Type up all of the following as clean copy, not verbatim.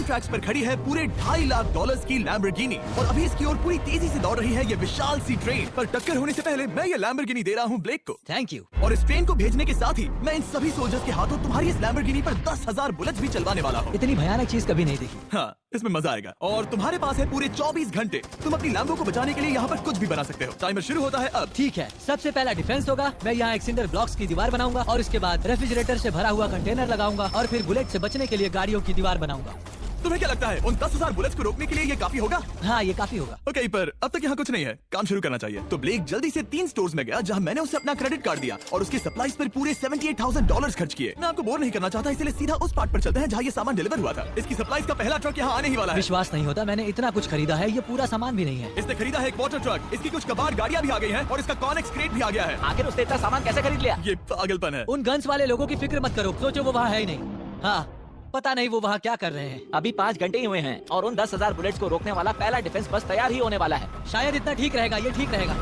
Tracks पर खड़ी है पूरे $2.5 लाख की लैम्बोर्गिनी और अभी इसकी ओर पूरी तेजी से दौड़ रही है ये विशाल सी ट्रेन। पर टक्कर होने से पहले मैं ये लैम्बोर्गिनी दे रहा हूँ ब्लेक को। Thank you. और इस ट्रेन को भेजने के साथ ही मैं इन सभी सोल्जर्स के हाथों तुम्हारी इस लैम्बोर्गिनी पर 10,000 बुलेट्स भी चलवाने वाला हूँ। इतनी भयानक चीज कभी नहीं देखी। हाँ, इसमें मजा आएगा। और तुम्हारे पास है पूरे 24 घंटे। तुम अपनी लैम्बो को बचाने के लिए यहाँ पर कुछ भी बना सकते हो। टाइमर शुरू होता है अब। ठीक है, सबसे पहला डिफेंस होगा। मैं यहाँ एक सिंडर ब्लॉक्स की दीवार बनाऊंगा और इसके बाद रेफ्रिजरेटर से भरा हुआ कंटेनर लगाऊंगा और फिर बुलेट से बचने के लिए गाड़ियों की दीवार बनाऊंगा। तुम्हें क्या लगता है उन 10,000 बुलेट्स को रोकने के लिए ये काफी होगा? हाँ, ये काफी होगा। ओके, पर अब तक यहाँ कुछ नहीं है, काम शुरू करना चाहिए। तो ब्लेक जल्दी से 3 स्टोर्स में गया जहाँ मैंने उसे अपना क्रेडिट कार्ड दिया और उसके सप्लाईज पर पूरे $78,000 खर्च किए। मैं आपको बोर नहीं करना चाहता, इसलिए सीधा उस पार्ट पर चलते हैं जहाँ ये सामान डिलीवर हुआ था। इसकी सप्लाईज का पहला ट्रक यहाँ आने ही वाला है। विश्वास नहीं होता, मैंने इतना कुछ खरीदा है, ये पूरा सामान भी नहीं है। इसने खरीदा है एक वाटर ट्रक, इसकी कुछ कबाड़ गाड़ियाँ भी आ गई हैं और इसका कॉनेक्स क्रेट भी आ गया है। आखिर उसने इतना सामान कैसे खरीद लिया? ये पागलपन है। उन गन्स वाले लोगों की फिक्र मत करो, सोचो वो वहाँ है ही नहीं। हाँ, पता नहीं वो वहाँ क्या कर रहे हैं। अभी 5 घंटे ही हुए हैं और उन 10,000 बुलेट्स को रोकने वाला पहला डिफेंस बस तैयार ही होने वाला है। शायद इतना ठीक रहेगा, ये ठीक रहेगा।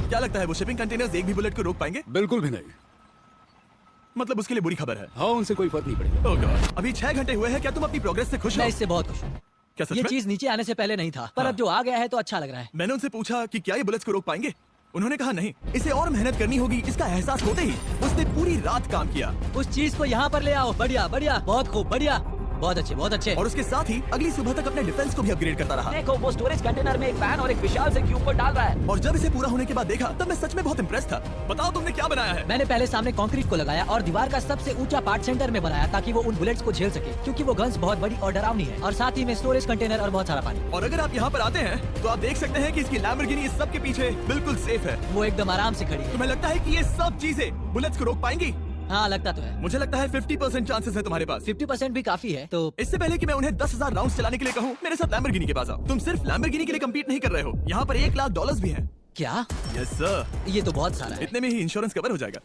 क्या लगता है वो शिपिंग कंटेनर्स एक भी बुलेट को रोक पाएंगे? बिल्कुल भी नहीं। मतलब उसके लिए बुरी खबर है। हाँ, उनसे कोई फर्क नहीं पड़ेगा। ओह गॉड, अभी 6 घंटे हुए हैं। क्या तुम अपनी प्रोग्रेस से खुश हो? मैं इससे बहुत खुश हूँ। क्या सच ये में? चीज नीचे आने से पहले नहीं था, पर अब जो आ गया है तो अच्छा लग रहा है। मैंने उनसे पूछा कि क्या ये बुलेट्स को रोक पाएंगे। उन्होंने कहा नहीं, इसे और मेहनत करनी होगी। इसका एहसास होते ही उसने पूरी रात काम किया। उस चीज को यहाँ पर ले आओ। बढ़िया बढ़िया, बहुत खूब, बढ़िया, बहुत अच्छे, बहुत अच्छे। और उसके साथ ही अगली सुबह तक अपने डिफेंस को भी अपग्रेड करता रहा। देखो, वो स्टोरेज कंटेनर में एक फैन और एक विशाल से क्यूब को डाल रहा है। और जब इसे पूरा होने के बाद देखा तब मैं सच में बहुत इम्प्रेस था। बताओ तुमने क्या बनाया है? मैंने पहले सामने कंक्रीट को लगाया और दीवार का सबसे ऊंचा पार्ट सेंटर में बनाया ताकि वो उन बुलेट्स को झेल सके, क्योंकि वो गन्स बहुत बड़ी और डरावनी है। और साथ ही में स्टोरेज कंटेनर और बहुत सारा पानी। और अगर आप यहाँ पर आते हैं तो आप देख सकते हैं कि इसकी लैम्बोर्गिनी इस सब के पीछे बिल्कुल सेफ है। वो एकदम आराम से खड़ी है। तुम्हें लगता है कि ये सब चीजें बुलेट्स को रोक पाएंगी? हाँ, लगता तो है। मुझे लगता है 50% चांसेस है तुम्हारे पास। 50% भी काफी है। तो इससे पहले कि मैं उन्हें 10,000 राउंड चलाने के लिए कहूँ, मेरे साथ लैम्बोर्गिनी के पास आओ। तुम सिर्फ लैम्बोर्गिनी के लिए कम्पीट नहीं कर रहे हो, यहाँ पर $1 लाख भी हैं। क्या? Yes sir. ये तो बहुत सारा है। इतने में ही इंश्योरेंस कवर हो जाएगा।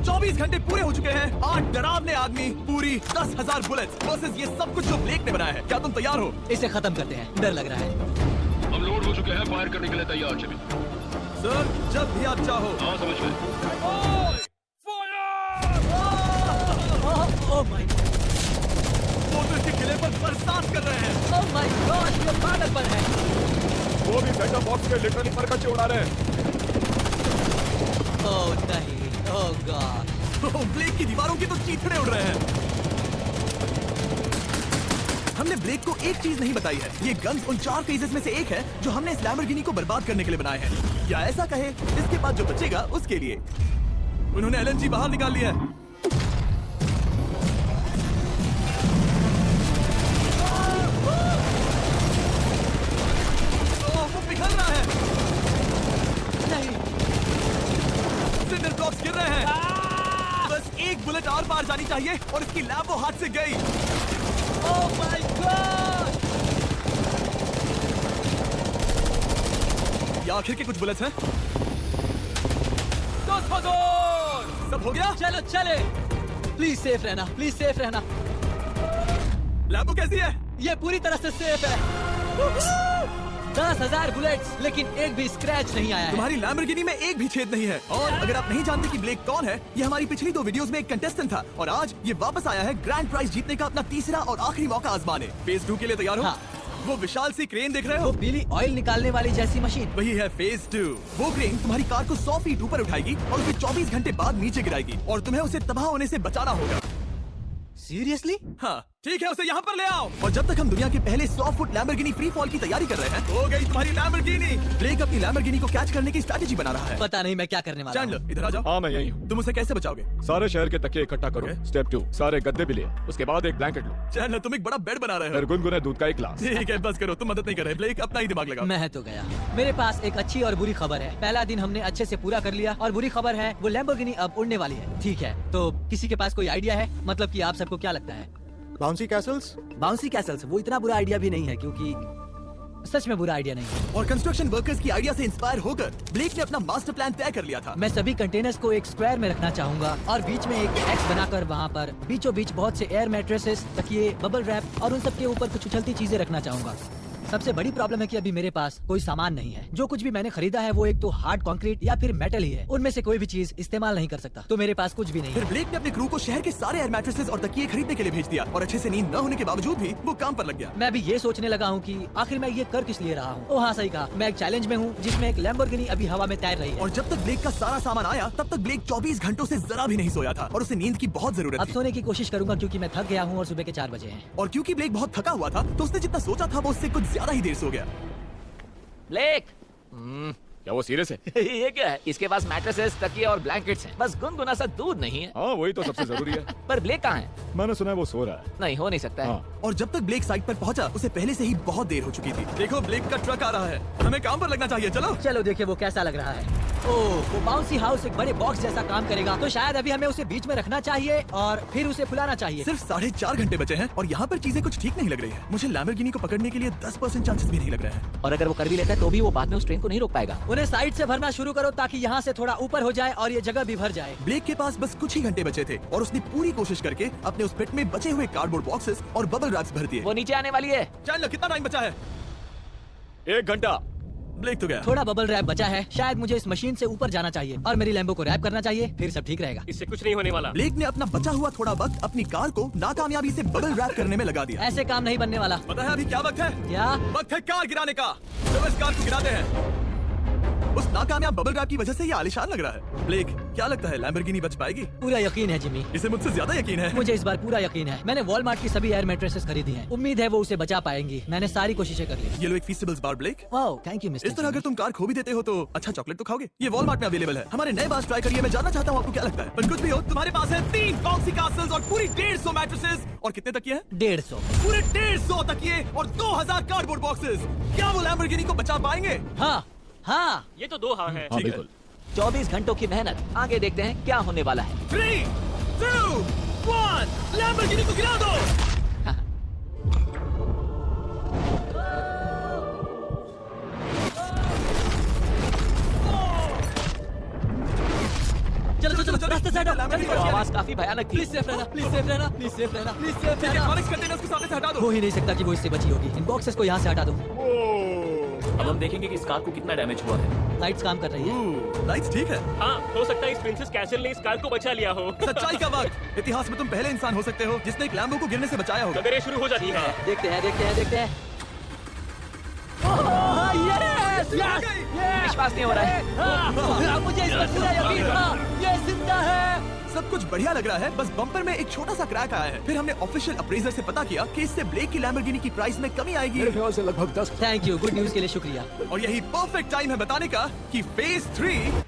24 घंटे पूरे हो चुके हैं। 8 डरावने आदमी, पूरी 10,000 बुलेट्स वर्सेस ये सब कुछ जो ब्लेक ने बनाया है। क्या तुम तैयार हो? इसे खत्म करते हैं, डर लग रहा है। हम लोड हो चुके हैं, फायर करने के लिए तैयार। चलिए सर, जब भी आप चाहो। हाँ, समझ गए। ओह माय, वो तो इसके किले पर बरसात कर रहे हैं। ओह माय गॉड, ये पागलपन है। वो भी सेटअप बॉक्स पे लिटरली परकच्चे उड़ा रहे हैं। ओह नहीं, ओह गॉड। ब्लेक की दीवारों की तो चीथड़े उड़ रहे हैं। हमने ब्लेक को एक चीज नहीं बताई है, ये गन्स उन 4 फेजेस में से एक है जो हमने इस लैम्बोर्गिनी को बर्बाद करने के लिए बनाए हैं। या ऐसा कहे, इसके बाद जो बचेगा उसके लिए। उन्होंने LNG बाहर निकाल लिया है। वो पिघल रहा है। नहीं, सिंडर ब्लॉक्स गिर रहे हैं। बस एक बुलेट और पार जानी चाहिए और इसकी लैम्बो हाथ से गई। Oh my God. ये आखिर के कुछ बुलेट्स हैं। सब हो गया? चलो चले। प्लीज सेफ रहना, प्लीज सेफ रहना। लैम्बो कैसी है? ये पूरी तरह से सेफ है। 10,000 बुलेट्स, लेकिन एक भी स्क्रैच नहीं आया है। तुम्हारी लैम्बोर्गिनी में एक भी छेद नहीं है। और अगर आप नहीं जानते कि ब्लेक कौन है, ये हमारी पिछली 2 वीडियोस में एक कंटेस्टेंट था और आज ये वापस आया है ग्रैंड प्राइज जीतने का अपना तीसरा और आखिरी मौका आजमाने। फेज 2 के लिए तैयार हो? हाँ। वो विशाल सी क्रेन देख रहे वो हो? पीली ऑयल निकालने वाली जैसी मशीन। वही है फेज 2। वो क्रेन तुम्हारी कार को 100 फीट ऊपर उठाएगी और उसे 24 घंटे बाद नीचे गिराएगी और तुम्हें उसे तबाह होने से बचाना होगा। सीरियसली? हाँ, ठीक है, उसे यहाँ पर ले आओ। और जब तक हम दुनिया के पहले 100 फुट लैम्बोर्गिनी फ्री फॉल की तैयारी कर रहे हैं, हो गई तुम्हारी लैम्बोर्गिनी। ब्लेक अपनी लैम्बोर्गिनी को कैच करने की स्ट्रैटेजी बना रहा है। पता नहीं मैं क्या करने वाला हूँ। चैंडलर, इधर आ जाओ। हाँ, मैं यही हूँ। तुम उसे कैसे बचाओगे? सारे शहर के तकिए इकट्ठा करो। Okay. स्टेप 2, सारे गद्दे भी ले। उसके बाद एक ब्लैंकेट लो। चैंडलर, तुम एक बड़ा बेड बना रहे फिर हो। गुनगुने दूध का एक गिलास। ठीक है, बस करो, तुम मदद नहीं कर रहे। ब्लेक, अपना ही दिमाग लगाओ। मैं तो गया। मेरे पास एक अच्छी और बुरी खबर है। पहला दिन हमने अच्छे से पूरा कर लिया और बुरी खबर है वो लैम्बोर्गिनी अब उड़ने वाली है। ठीक है, तो किसी के पास कोई आइडिया है? मतलब कि आप सबको क्या लगता है? Bouncy Castle's? बाउंसी कैसल्स वो इतना बुरा आइडिया भी नहीं है, क्योंकि सच में बुरा आइडिया नहीं है। और कंस्ट्रक्शन वर्कर्स की आइडिया से इंस्पायर होकर ब्लेक ने अपना मास्टर प्लान तय कर लिया था। मैं सभी कंटेनर्स को एक स्क्वायर में रखना चाहूंगा और बीच में एक एक्स बनाकर वहाँ पर बीचों बीच बहुत से एयर मैट्रेसेस, तकिए, बबल रैप और उन सब के ऊपर कुछ उछलती चीजें रखना चाहूंगा। सबसे बड़ी प्रॉब्लम है कि अभी मेरे पास कोई सामान नहीं है। जो कुछ भी मैंने खरीदा है वो एक तो हार्ड कंक्रीट या फिर मेटल ही है। उनमें से कोई भी चीज इस्तेमाल नहीं कर सकता, तो मेरे पास कुछ भी नहीं फिर है। ब्लेक ने अपने क्रू को शहर के सारे एयर मैट्रेसेस और तकिए खरीदने के लिए भेज दिया और अच्छे से नींद न होने के बावजूद भी वो काम पर लग गया। मैं अभी ये सोचने लगा हूँ कि आखिर मैं ये कर किस लिए रहा हूँ। हाँ सही कहा, मैं एक चैलेंज में हूँ जिसमें एक लैम्बोर्गिनी अभी हवा में तैर रही है। और जब तक ब्लेक का सारा सामान आया तब तक ब्लेक 24 घंटों से जरा भी नहीं सोया था और उसे नींद की बहुत जरूरत अब थी। सोने की कोशिश करूंगा क्योंकि मैं थक गया हूँ और सुबह के 4 बजे हैं। और क्योंकि ब्लेक बहुत थका हुआ था तो उसने जितना सोचा था वो उससे कुछ ज्यादा ही देर सो गया। ब्लेक क्या वो सीरियस है? ये क्या है? इसके पास मैट्रेसेस, तकिए और ब्लैंकेट्स हैं। बस गुनगुना सा दूध नहीं है। हाँ वही तो सबसे जरूरी है। पर ब्लेक कहाँ है? मैंने सुना है वो सो रहा है। नहीं, हो नहीं सकता है। हाँ। और जब तक ब्लेक साइट पर पहुंचा उसे पहले से ही बहुत देर हो चुकी थी। देखो ब्लेक का ट्रक आ रहा है, हमें काम पर लगना चाहिए। चलो चलो देखिए वो कैसा लग रहा है। ओह, वो बाउंसी हाउस एक बड़े बॉक्स जैसा काम करेगा, तो शायद अभी हमें उसे बीच में रखना चाहिए और फिर उसे फुलाना चाहिए। सिर्फ 4.5 घंटे बचे हैं और यहाँ पर चीजें कुछ ठीक नहीं लग रही है। मुझे लैम्बोर्गिनी को पकड़ने के लिए 10% चांसेस भी नहीं लग रहे हैं। और अगर वो कर भी लेता है तो भी वो बाद में उस ट्रेन को नहीं रोक पाएगा। उन्हें साइड से भरना शुरू करो ताकि यहाँ से थोड़ा ऊपर हो जाए और ये जगह भी भर जाए। ब्लेक के पास बस कुछ ही घंटे बचे थे और उसने पूरी कोशिश करके अपने उस पिट में बचे हुए कार्डबोर्ड बॉक्सेस और बबल रैप्स भर दिए। वो नीचे आने वाली है। चलो कितना टाइम बचा है? 1 घंटा। ब्लेक तो गया। थोड़ा बबल रैप बचा है, शायद मुझे इस मशीन से ऊपर जाना चाहिए और मेरी लैम्बो को रैप करना चाहिए, फिर सब ठीक रहेगा। इससे कुछ नहीं होने वाला। ब्लेक ने अपना बचा हुआ थोड़ा वक्त अपनी कार को नाकामयाबी से बबल रैप करने में लगा दिया। ऐसे काम नहीं बनने वाला। पता है अभी क्या वक्त है? क्या? वक्त है कार गिराने का। चलो इस कार को गिराते हैं। उस नाकामयाब बबल रैप की वजह से ये आलिशान लग रहा है। ब्लेक क्या लगता है लैम्बोर्गिनी बच पाएगी? पूरा यकीन है जिमी, इसे मुझसे ज्यादा यकीन है। मुझे इस बार पूरा यकीन है। मैंने वॉलमार्ट की सभी एयर मैट्रेसेस खरीदी हैं। उम्मीद है वो उसे बचा पाएंगी। मैंने सारी कोशिशें कर ली। ये लो एक Feastables bar black. Wow, thank you mister. इस तरह अगर तुम कार खो भी देते हो तो अच्छा चॉकलेट तो खाओगे। ये वॉलमार्ट में अवेलेबल है। हमारे नए बार ट्राई करिए। मैं जानना चाहता हूँ आपको क्या लगता है। पर कुछ भी हो तुम्हारे पास है 3 बाउंसी कास्टल्स और पूरी 150 मैट्रेसेस और कितने तकिए हैं? 150। पूरे 150 तकिए और 2000 कार्डबोर्ड बॉक्सेस। क्या वो लैम्बोर्गिनी को बचा पाएंगे? हाँ हाँ, ये तो 2 हाँ है। हाँ ठीक है। बिल्कुल। 24 घंटों की मेहनत। आगे देखते हैं क्या होने वाला है। 3, 2, 1 लैम्बोर्गिनी को गिरा दो। चलो चलो चलो, रास्ते से हटो, जल्दी वो करो। आवाज काफी भयानक थी। प्लीज सेफ रहना, प्लीज सेफ रहना, प्लीज सेफ रहना, प्लीज सेफ ठीक है, रहना। कॉनिक्स कंटेनर्स को सामने से हटा दो। हो ही नहीं सकता कि वो इससे बची होगी। इन बॉक्सेस को यहाँ से हटा दो। अब हम देखेंगे कि इस कार को कितना डैमेज हुआ है। लाइट्स काम कर रही है। लाइट्स ठीक है। हाँ, हो सकता है इस प्रिंसेस कैसल ने इस कार को बचा लिया हो। सच्चाई का वक्त। इतिहास में तुम पहले इंसान हो सकते हो जिसने एक लैम्बो को गिरने से बचाया होगा। कदरें शुरू हो जाती है। देखते हैं देखते हैं देखते हैं। यस यस विश्वास नहीं हो रहा है। मुझे इस पर पूरा यकीन था। ये जिंदा है। सब कुछ बढ़िया लग रहा है, बस बम्पर में एक छोटा सा क्रैक आया है। फिर हमने ऑफिशियल अप्रेजर से पता किया कि इससे ब्लेक की लैम्बोर्गिनी की प्राइस में कमी आएगी। मेरे ख्याल से लगभग 10। थैंक यू, गुड न्यूज के लिए शुक्रिया। और यही परफेक्ट टाइम है बताने का कि फेज 3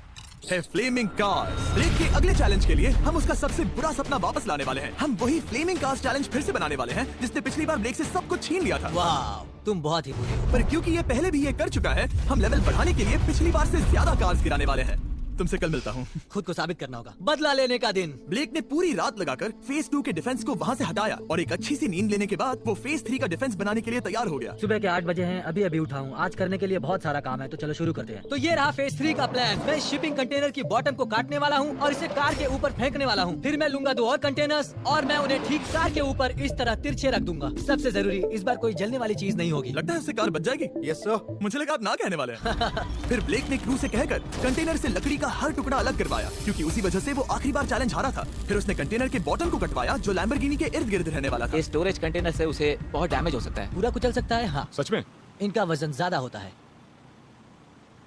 है फ्लेमिंग कार्स। ब्लेक के अगले चैलेंज के लिए हम उसका सबसे बुरा सपना वापस लाने वाले हैं। हम वही फ्लेमिंग कार्स चैलेंज फिर से बनाने वाले हैं जिसने पिछली बार ब्लेक से सब कुछ छीन लिया था। वाह, तुम बहुत ही बुरे हो। पर क्योंकि ये पहले भी ये कर चुका है, हम लेवल बढ़ाने के लिए पिछली बार से ज्यादा कार्स गिराने वाले हैं। तुमसे कल मिलता हूँ। खुद को साबित करना होगा। बदला लेने का दिन। ब्लेक ने पूरी रात लगाकर फेज 2 के डिफेंस को वहाँ से हटाया और एक अच्छी सी नींद लेने के बाद वो फेज 3 का डिफेंस बनाने के लिए तैयार हो गया। सुबह के 8 बजे हैं, अभी अभी उठा हूँ। आज करने के लिए बहुत सारा काम है, तो चलो शुरू करते हैं। तो ये रहा फेज 3 का प्लान। मैं शिपिंग कंटेनर की बॉटम को काटने वाला हूँ और इसे कार के ऊपर फेंकने वाला हूँ। फिर मैं लूंगा 2 और कंटेनर्स और मैं उन्हें ठीक कार के ऊपर इस तरह तिरछे रख दूंगा। सबसे जरूरी, इस बार कोई जलने वाली चीज नहीं होगी। लगता है उससे कार बच जाएगी। Yes sir. मुझे लगा आप ना कहने वाले हैं। फिर ब्लेक ने क्रू से कहकर कंटेनर से लकड़ी का हर टुकड़ा अलग करवाया क्योंकि उसी वजह से वो आखिरी बार चैलेंज हारा था। फिर उसने कंटेनर के बॉटम को कटवाया जो लैम्बोर्गिनी के इर्द गिर्द रहने वाला था। इस स्टोरेज कंटेनर से उसे बहुत डैमेज हो सकता है। पूरा कुचल सकता है। हाँ, सच में? इनका वजन ज्यादा होता है।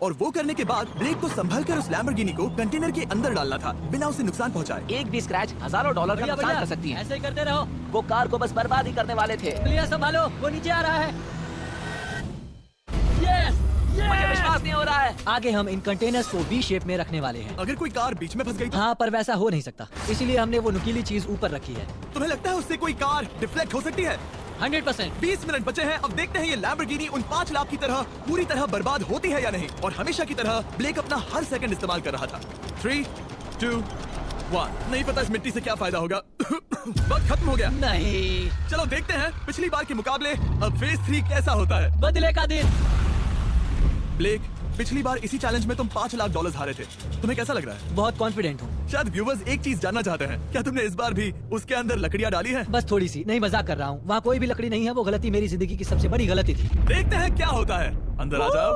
और वो करने के बाद ब्लेक को संभल कर उस लैम्बोर्गिनी को कंटेनर के अंदर डालना था बिना उसे नुकसान पहुंचाए। एक भी स्क्रैच हजारों डॉलर का बढ़िया, नुकसान बढ़िया। कर सकती है। ऐसे ही करते रहो। वो कार को बस बर्बाद ही करने वाले थे। प्लिया संभालो, वो नीचे आ रहा है। यस, मुझे विश्वास नहीं हो रहा है। आगे हम इन कंटेनर्स को वी शेप में रखने वाले हैं। अगर कोई कार बीच में फंस गई तो हाँ, पर वैसा हो नहीं सकता, इसीलिए हमने वो नुकीली चीज ऊपर रखी है। तुम्हें लगता है उससे कोई कार डिफ्लेक्ट हो सकती है? 100%। 20 मिनट बचे हैं। अब देखते हैं ये लैम्बोर्गिनी उन 5 लाख की तरह पूरी तरह बर्बाद होती है या नहीं। और हमेशा की तरह ब्लेक अपना हर सेकंड इस्तेमाल कर रहा था। 3, 2, 1। नहीं पता इस मिट्टी से क्या फायदा होगा। वक्त खत्म हो गया। नहीं, चलो देखते हैं पिछली बार के मुकाबले अब फेज 3 कैसा होता है। बदले का दिन। ब्लेक पिछली बार इसी चैलेंज में तुम $5 लाख हारे थे। तुम्हें कैसा लग रहा है? बहुत कॉन्फिडेंट हूँ। शायद व्यूवर्स एक चीज जानना चाहते हैं, क्या तुमने इस बार भी उसके अंदर लकड़ियाँ डाली हैं? बस थोड़ी सी, नहीं मजाक कर रहा हूँ। वहाँ कोई भी लकड़ी नहीं है, वो गलती मेरी जिंदगी की सबसे बड़ी गलती थी। देखते हैं क्या होता है। अंदर आ जाओ।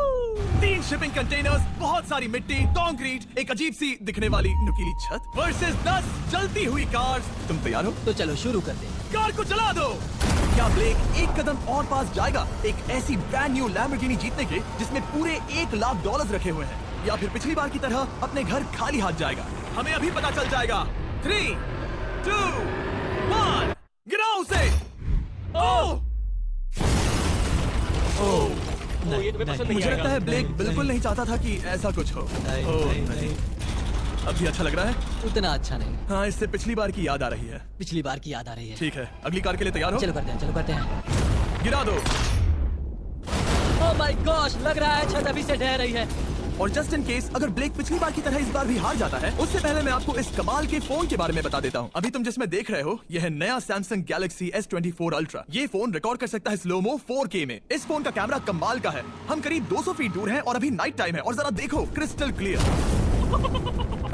3 शिपिंग कंटेनर्स, बहुत सारी मिट्टी, कंक्रीट, एक अजीब सी दिखने वाली नुकीली छत वर्सेस 10 जलती हुई कार्स। तुम तैयार हो? तो चलो शुरू करते हैं। कार को चला दो। क्या ब्लेक एक कदम और पास जाएगा एक ऐसी ब्रांड न्यू लैम्बोर्गिनी जीतने के जिसमें पूरे $1 लाख रखे हुए हैं, या फिर पिछली बार की तरह अपने घर खाली हाथ जाएगा? हमें अभी पता चल जाएगा। 3, 2, 1 गिराओ उसे। ओह ये तुम्हें पसंद नहीं मुझे लगता है आएगा। ब्लेक बिल्कुल नहीं चाहता था कि ऐसा कुछ हो। नहीं, ओह, नहीं, नहीं। अब भी अच्छा लग रहा है? उतना अच्छा नहीं। हाँ, इससे पिछली बार की याद आ रही है। पिछली बार की याद आ रही है। ठीक है, अगली कार के लिए तैयार हो? चलो करते हैं। गिरा दो। ओह माय गॉश, लग रहा है छत अभी से ढह रही है। और जस्ट इन केस अगर ब्लेक पिछली बार की तरह इस बार भी हार जाता है, उससे पहले मैं आपको इस कमाल के फोन के बारे में बता देता हूँ। अभी तुम जिसमें देख रहे हो, यह है नया Samsung Galaxy S24 Ultra। ये फोन रिकॉर्ड कर सकता है स्लोमो 4K में। इस फोन का कैमरा कमाल का है। हम करीब 200 फीट दूर हैं और अभी नाइट टाइम है, और जरा देखो, क्रिस्टल क्लियर।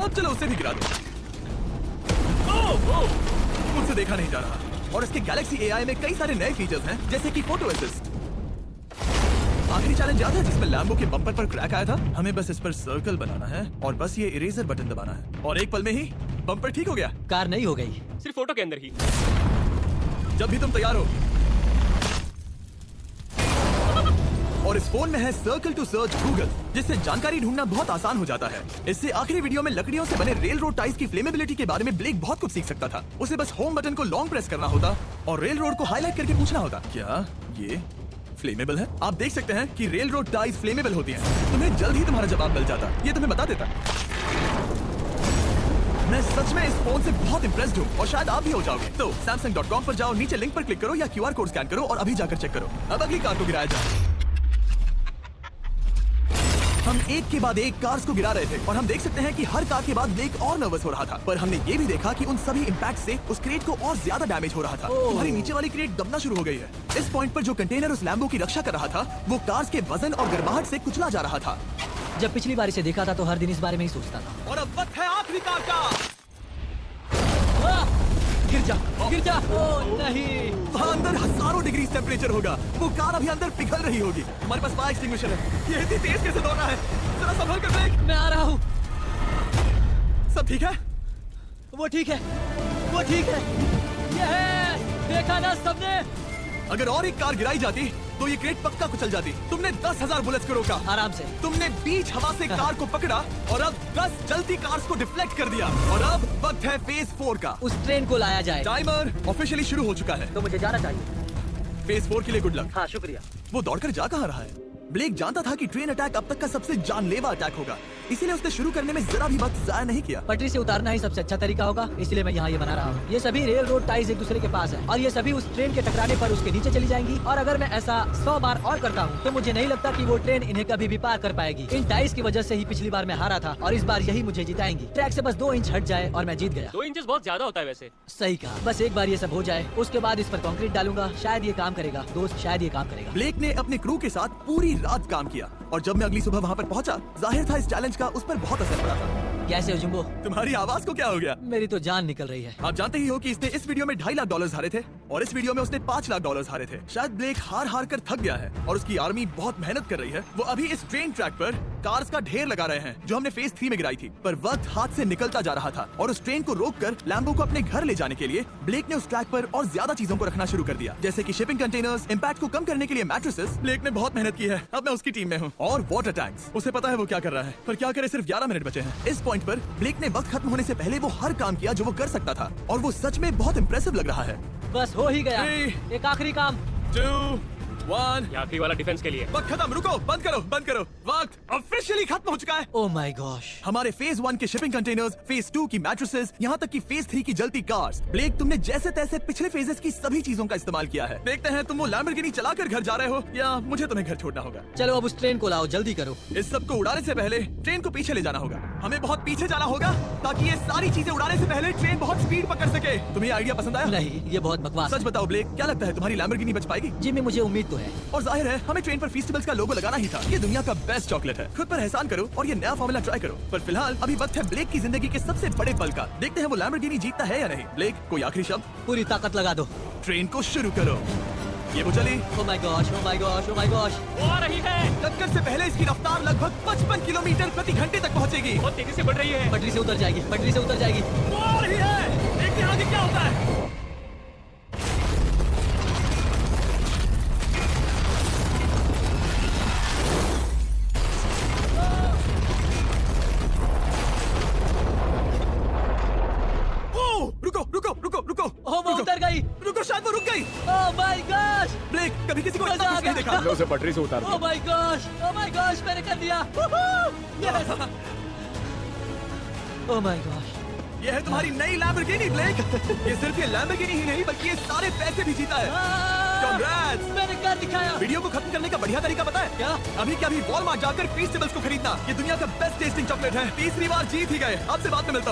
अब चलो उसे भी गिरा दो। मुझसे देखा नहीं जा रहा। और इसके Galaxy AI में कई सारे नए फीचर्स हैं, जैसे कि फोटो असिस्ट। आखिरी चैलेंज याद है जिसमें लैम्बो के बम्पर पर क्रैक आया था? हमें बस इस पर सर्कल बनाना है और बस ये इरेजर बटन दबाना है, और एक पल में ही बम्पर ठीक हो गया। कार नहीं हो गई। सिर्फ फोटो के अंदर ही। जब भी तुम तैयार हो। और इस फोन में है सर्कल टू सर्च गूगल, जिससे जानकारी ढूंढना बहुत आसान हो जाता है। इससे आखिरी वीडियो में लकड़ियों से बने रेल रोड टाइज की फ्लेमेबिलिटी के बारे में ब्लेक बहुत कुछ सीख सकता था। उसे बस होम बटन को लॉन्ग प्रेस करना होता और रेल रोड को हाईलाइट करके पूछना होता, क्या ये फ्लेमेबल है? आप देख सकते हैं कि रेल रोड टाइज फ्लेमेबल होती हैं। तुम्हें जल्द ही तुम्हारा जवाब मिल जाता। ये तुम्हें बता देता। मैं सच में इस फोन से बहुत इम्प्रेस्ड हूँ, और शायद आप भी हो जाओगे। तो Samsung.com पर जाओ, नीचे लिंक पर क्लिक करो या QR कोड स्कैन करो और अभी जाकर चेक करो। अब अगली कार को गिराया जाए। हम एक के बाद एक कार्स को गिरा रहे थे, और हम देख सकते हैं कि हर कार के बाद ब्लेक और नर्वस हो रहा था। पर हमने ये भी देखा कि उन सभी इम्पैक्ट से उस क्रेट को और ज्यादा डैमेज हो रहा था। तुम्हारी नीचे वाली क्रेट दबना शुरू हो गई है। इस पॉइंट पर जो कंटेनर उस लैम्बो की रक्षा कर रहा था, वो कार्स के वजन और गर्माहट से कुचला जा रहा था। जब पिछली बार इसे देखा था तो हर दिन इस बारे में ही सोचता था। और अब वक्त है आखिरी कार का। गिर जा, गिर जा। ओह नहीं। वहाँ अंदर हजारों डिग्री टेम्परेचर होगा। वो कार अभी अंदर पिघल रही होगी। हमारे पास फायर एक्सटिंग्विशर है। ये इतनी तेज कैसे दौड़ना है? जरा संभल कर देख। मैं आ रहा हूँ। सब ठीक है? वो ठीक है, वो ठीक है। ये है, देखा ना सबने? अगर और एक कार गिराई जाती तो ये क्रेट पक्का कुचल जाती। तुमने 10,000 बुलेट्स को रोका। आराम से। तुमने बीच हवा से कार को पकड़ा और अब 10 जलती कार्स को डिफ्लेक्ट कर दिया। और अब वक्त है फेज 4 का। उस ट्रेन को लाया जाए। टाइमर ऑफिशियली शुरू हो चुका है। तो मुझे जाना चाहिए। फेज 4 के लिए गुड लक। हाँ शुक्रिया। वो दौड़कर जा कहाँ रहा है? ब्लेक जानता था कि ट्रेन अटैक अब तक का सबसे जानलेवा अटैक होगा, इसीलिए उसने शुरू करने में जरा भी वक्त जाया नहीं किया। पटरी से उतारना ही सबसे अच्छा तरीका होगा, इसलिए मैं यहाँ ये बना रहा हूँ। ये सभी रेल रोड टाइज एक दूसरे के पास है, और ये सभी उस ट्रेन के टकराने पर उसके नीचे चली जाएंगी। और अगर मैं ऐसा 100 बार और करता हूँ तो मुझे नहीं लगता कि वो ट्रेन इन्हें कभी भी पार कर पाएगी। इन टाइज की वजह से ही पिछली बार मैं हारा था, और इस बार यही मुझे जिताएंगी। ट्रैक से बस 2 इंच हट जाए और मैं जीत गया। 2 इंचेस बहुत ज्यादा होता है वैसे। सही कहा। बस एक बार ये सब हो जाए, उसके बाद इस पर कंक्रीट डालूंगा। शायद ये काम करेगा दोस्त, शायद ये काम करेगा। ब्लेक ने अपने क्रू के साथ पूरी रात काम किया, और जब मैं अगली सुबह वहाँ पर पहुँचा, जाहिर था इस चैलेंज का उस पर बहुत असर पड़ा था। कैसे हो जुम्बो? तुम्हारी आवाज को क्या हो गया? मेरी तो जान निकल रही है। आप जानते ही हो कि इसने इस वीडियो में $2.5 लाख हारे थे, और इस वीडियो में उसने $5 लाख हारे थे। शायद ब्लेक हार कर थक गया है, और उसकी आर्मी बहुत मेहनत कर रही है। वो अभी इस ट्रेन ट्रैक पर कार्स का ढेर लगा रहे हैं, जो हमने फेज 3 में गिराई थी। पर वक्त हाथ से निकलता जा रहा था, और उस ट्रेन को रोककर लैम्बो को अपने घर ले जाने के लिए ब्लेक ने उस ट्रैक पर और ज्यादा चीजों को रखना शुरू कर दिया, जैसे कि शिपिंग कंटेनर्स, इम्पैक्ट को कम करने के लिए मैट्रेसेस। ब्लेक ने बहुत मेहनत की है, अब मैं उसकी टीम में हूँ। और वाटर टैंक्स। उसे पता है वो क्या कर रहा है, पर क्या करे, सिर्फ 11 मिनट बचे हैं। इस पॉइंट पर ब्लेक ने वक्त खत्म होने से पहले वो हर काम किया जो वो कर सकता था, और वो सच में बहुत इम्प्रेसिव लग रहा है। बस हो ही गया। 3, एक आखिरी काम। 2, 1 ये आखिरी वाला डिफेंस के लिए। वक्त खत्म। रुको, बंद करो, बंद करो। वक्त ऑफिशियली खत्म हो चुका है। Oh my gosh. हमारे फेज 1 के शिपिंग कंटेनर्स, फेज 2 की मैट्रेसेस, यहाँ तक कि फेज 3 की जलती कार्स। ब्लेक, तुमने जैसे तैसे पिछले फेजेस की सभी चीजों का इस्तेमाल किया है। देखते हैं तुम वो लैम्बोर्गिनी चलाकर घर जा रहे हो या मुझे तुम्हें घर छोड़ना होगा। चलो अब उस ट्रेन को लाओ, जल्दी करो। इस सब को उड़ाने से पहले ट्रेन को पीछे ले जाना होगा। हमें बहुत पीछे जाना होगा ताकि ये सारी चीजें उड़ाने से पहले ट्रेन बहुत स्पीड पकड़ सके। तुम्हें आइडिया पसंद आया? नहीं, ये बहुत बकवास सच बताओ ब्लेक, क्या लगता है तुम्हारी लैम्बोर्गिनी बच पाएगी? जिम्मी, मुझे उम्मीद तो है। और जाहिर है हमें ट्रेन पर फेस्टिवल्स का लोगो लगाना ही था। ये दुनिया का बेस्ट चॉकलेट है। खुद पर एहसान करो और ये नया फॉर्मूला ट्राई करो। पर फिलहाल अभी वक्त है ब्लेक की जिंदगी के सबसे बड़े पल का। देखते हैं वो लैम्बोर्गिनी जीतता है या नहीं। ब्लेक, कोई आखिरी शब्द? पूरी ताकत लगा दो। ट्रेन को शुरू करो। ये वो चली। Oh my gosh, oh my gosh, oh my gosh. वो आ रही है। टक्कर से पहले इसकी रफ्तार लगभग 55 किलोमीटर प्रति घंटे तक पहुंचेगी। बहुत तेजी से बढ़ रही है। पटरी से उतर जाएगी, पटरी से उतर जाएगी। वो आ रही है। देखते हैं आगे क्या होता है। रुको रुको रुको रुको। ओ वो उतर गई। रुको, शायद वो रुक गई। ओ माय गॉश, ब्लेक, कभी किसी को मजा इतना आ कुछ नहीं गया। देखा। हमने उसे पटरी से उतार ओ दिया। My gosh, oh my gosh, मैंने कर दिया। Yes! Oh my gosh. ये है तुम्हारी नई लैम्बोर्गिनी ब्लेक। ये सिर्फ ये लैम्बोर्गिनी ही नहीं बल्कि ये सारे पैसे भी जीता है। Congrats! मैंने कर दिखाया। वीडियो को खत्म करने का बढ़िया तरीका पता है क्या? अभी क्या अभी वॉलमार्ट जाकर फेस्टिवल्स को खरीदना। ये दुनिया का बेस्ट टेस्टिंग चॉकलेट है। तीसरी बार जीत ही गए। आपसे बाद में मिलता हूँ।